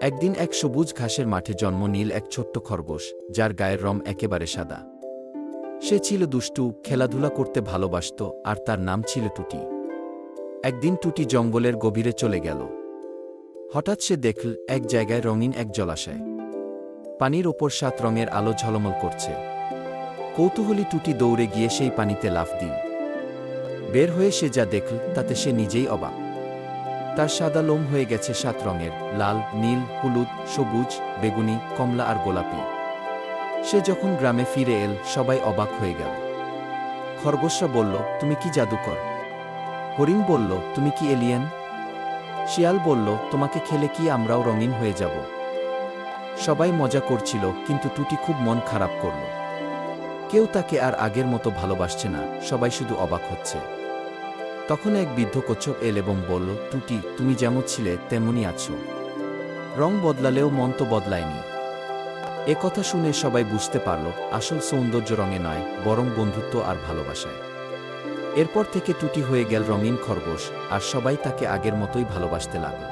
একদিন এক সবুজ ঘাসের মাঠে জন্ম নীল এক ছোট্ট খরগোশ, যার গায়ের রং একেবারে সাদা। সে ছিল দুষ্টু, খেলাধুলা করতে ভালোবাসত, আর তার নাম ছিল টুটি। একদিন টুটি জঙ্গলের গভীরে চলে গেল। হঠাৎ সে দেখল এক জায়গায় রঙিন এক জলাশয়। পানির ওপর 7 রঙের আলো ঝলমল করছে। কৌতূহলী টুটি দৌড়ে গিয়ে সেই পানিতে লাফ দিল। বের হয়ে সে যা দেখল তাতে সে নিজেই অবাক। তার সাদা লোম হয়ে গেছে 7 রঙের, লাল, নীল, হলুদ, সবুজ, বেগুনি, কমলা আর গোলাপি। সে যখন গ্রামে ফিরে এল, সবাই অবাক হয়ে গেল। খরগোশরা বলল, তুমি কি জাদুকর? হরিণ বলল, তুমি কি এলিয়েন? শিয়াল বলল, তোমাকে খেলে কি আমরাও রঙিন হয়ে যাব? সবাই মজা করছিল, কিন্তু টুটি খুব মন খারাপ করল। কেউ তাকে আর আগের মতো ভালোবাসছে না, সবাই শুধু অবাক হচ্ছে। তখন এক বৃদ্ধ কচ্ছপ এল এবং বলল, টুটি, তুমি যেমন ছিলে তেমনই আছো। রং বদলালেও মন তো বদলায়নি। এ কথা শুনে সবাই বুঝতে পারল, আসল সৌন্দর্য রঙে নয়, বরং বন্ধুত্ব আর ভালোবাসায়। এরপর থেকে টুটি হয়ে গেল রঙিন খরগোশ, আর সবাই তাকে আগের মতোই ভালোবাসতে লাগল।